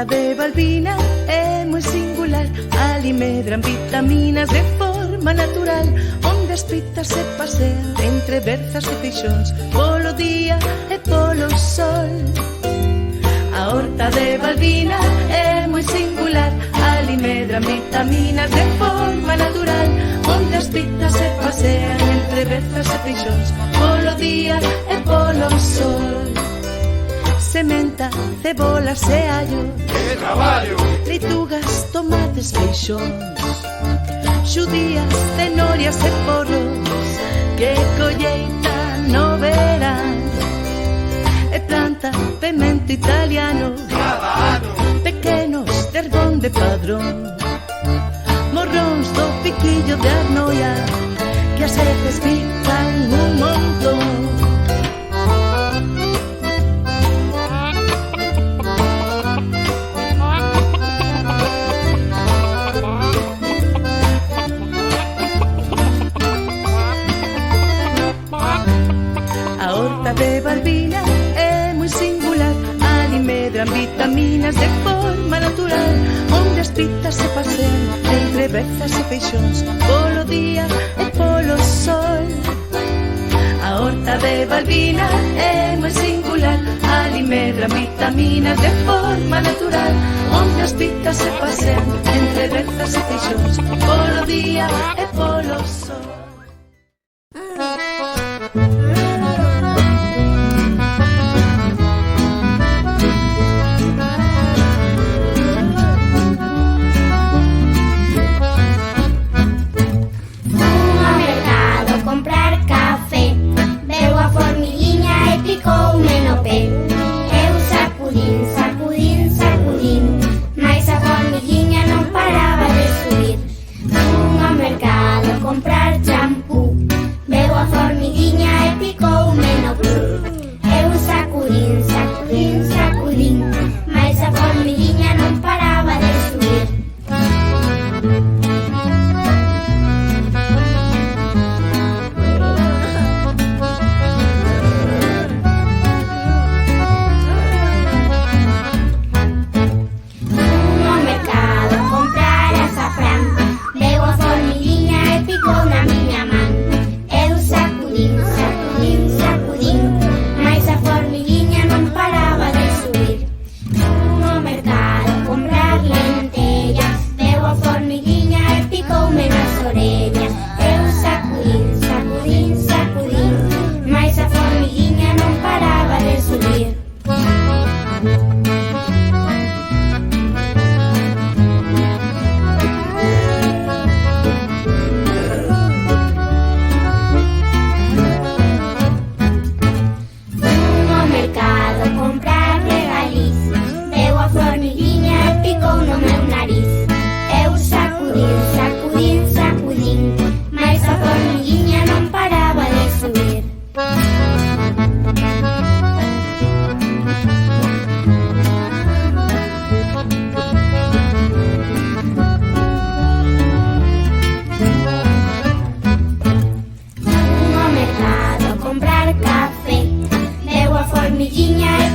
de Balbina é moi singular. Ali medran vitaminas de forma natural, onde as pitas se pasean entre berzas e feixóns, polo día e polo sol. A horta de Balbina é moi singular. Ali medran vitaminas de forma natural, onde as pitas se pasean entre berzas e feixóns, polo día e polo sol. Sementa, cebolas e allo, ¡qué traballo! leitugas, tomates, feixóns, xudías, cenorias e porros, que colleita no verán. E planta pemento italiano, Cada ano, pequenos de Ergón de Padrón, morróns do piquillo de Arnoia, que as veces pican un montón. A horta de Balbina é moi singular. Ali medran vitaminas de forma natural, onde as pitas se pasean entre berzas e feixóns, polo día e polo sol. A horta de Balbina é moi singular. Ali medran vitaminas de forma natural, onde as pitas se pasean entre berzas e feixóns, polo día e polo sol. Picoume no pé. Eu sacudín, sacudín, sacudín, mais a formiguinha non paraba de subir. Fun ao mercado a comprar champú, veu a formiguinha e picoume no pé. Eu sacudín, sacudín, sacudín, mais a formiguinha non paraba de subir.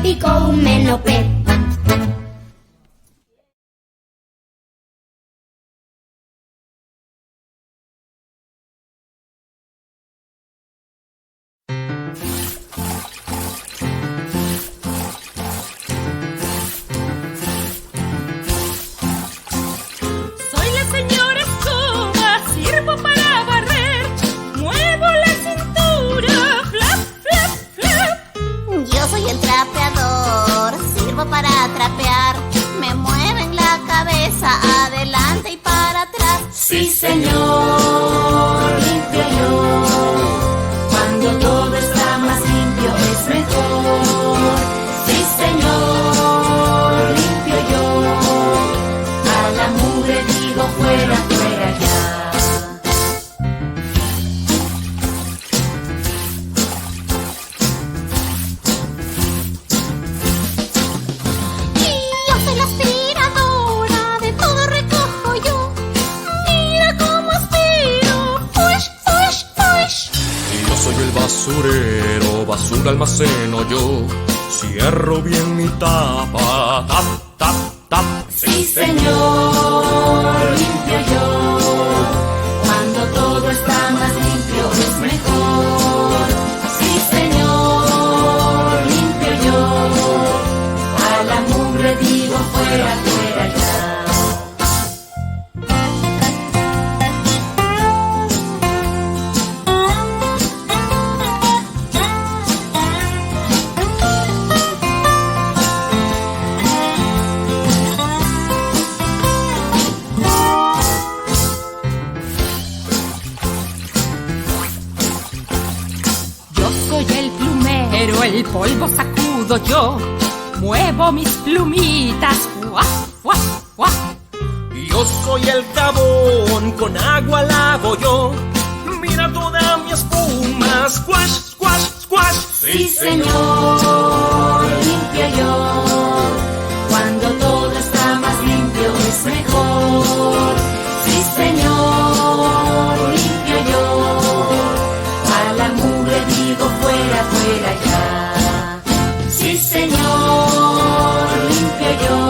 Picoume no pé. Soy la señora escoba, sirvo para barrer, muevo la cintura, flap, flap, flap. Yo soy el trapeador, sirvo para trapear, me mueven la cabeza adelante y para atrás. Sí, señor, limpio yo. Cuando todo está más limpio es mejor. Sí, señor, limpio yo. A la mugre digo fuera, fuera ya. Y yo soy la aspiradora, de todo recojo yo. Mira cómo aspiro, push, push, push. Y yo soy el basurero, basura almaceno yo. Cierro bien mi tapa, tap, tap, tap. Sí, señor, limpio yo. Cuando todo está más limpio es mejor. Sí, señor, limpio yo. A la mugre digo fuera, fuera ya. El polvo sacudo yo, muevo mis plumitas, ¡guau, guau, guau! Yo soy el jabón, con agua lavo yo. Mira toda mi espuma, squash, squash, squash. Sí, señor, limpio yo. Cuando todo está más limpio es mejor. Sí, señor, limpio yo. A la mugre digo fuera, fuera ya. Sí, señor, limpio yo.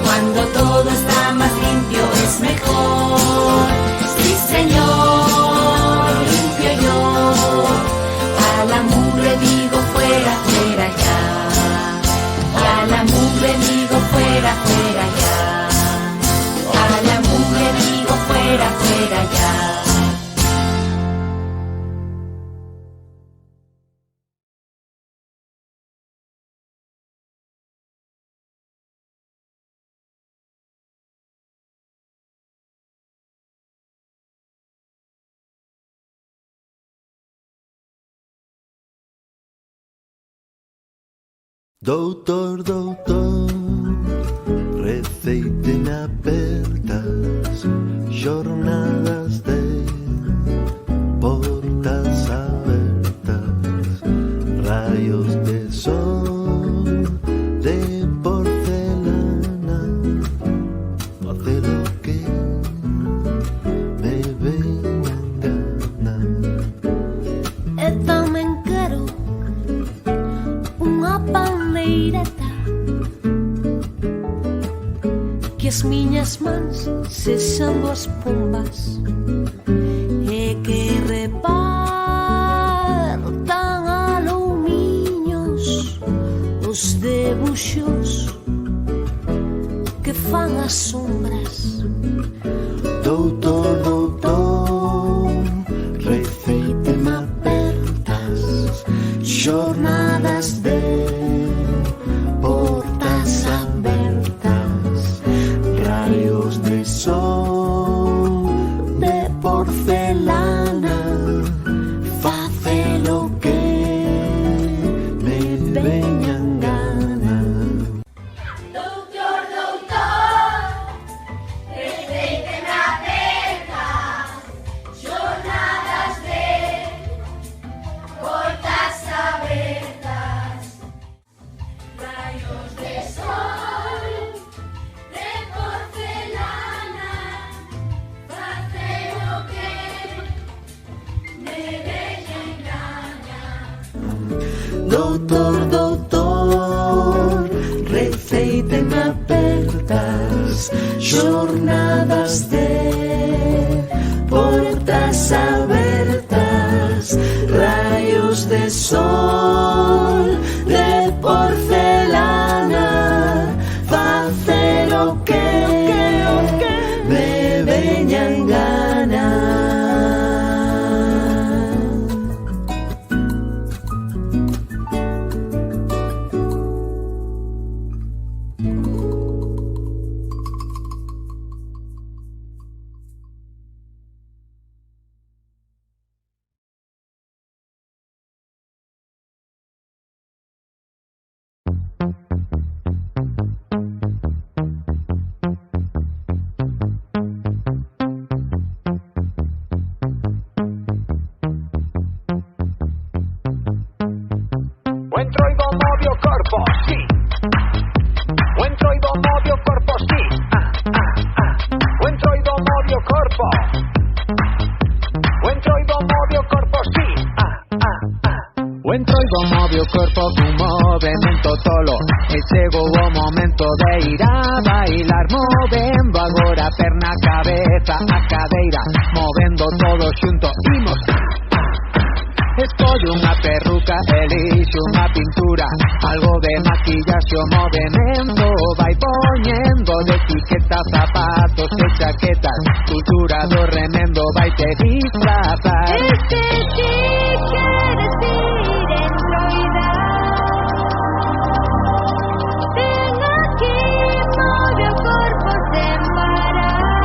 Cuando todo está más limpio es mejor. Sí, señor, limpio yo. A la mugre digo fuera, fuera ya. A la mugre digo fuera, fuera ya. A la mugre digo fuera, fuera ya. Doutor, doutor, receiten abertas, jornadas de portas abertas, rayos de sol, de porcelana, hace lo que me vengan ganas. E tamén quero unha pandeireta que as miñas mans sexan duas pombas e que repartan alumiños os debuxos que fan as sombras. Doutor, doutor, receiten abertas, jornadas de portas abertas, rayos de sol, de porcelana, face lo que me veñan ganas. Doutor, doutor, receiten abertas, jornadas de portas abertas, rayos de sol, de porcelana, face lo que me veñan ganas. Doutor, doutor, receiten abertas, jornadas de portas abertas, rayos de sol, de porcelana, face lo que me veñan ganas. Entroido modio corpo, sí. Entroido modio corpo, sí. Entroido modio corpo. Entroido modio corpo, sí. Entro y move o corpo cun movimento tolo e chego o momento de ir a bailar. Movendo agora perna, cabeza, a cadeira, movendo todo xunto, imos. Escollo unha perruca, elixo unha pintura, algo de maquillaxe, o movimento vai poñendo de etiqueta, zapatos e chaquetas, cultura do remendo vai te disfrazar. Si quieres ir entroidar, ven aquí, move o corpo sen parar.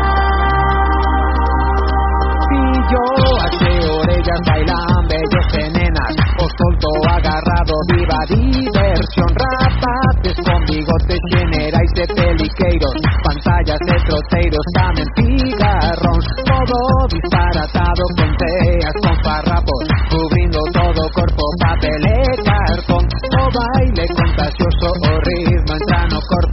Pillo hace orellas, bailan bellos e nenas, o solto agarrado, viva diversión. Rapaces con bigotes generais de peliqueiros, pantallas de troteiros, tamén cigarróns, todo disparatado con teas, con farrapos, cubrindo todo o corpo, papel e cartón. O baile contagioso, o ritmo entra no corpo,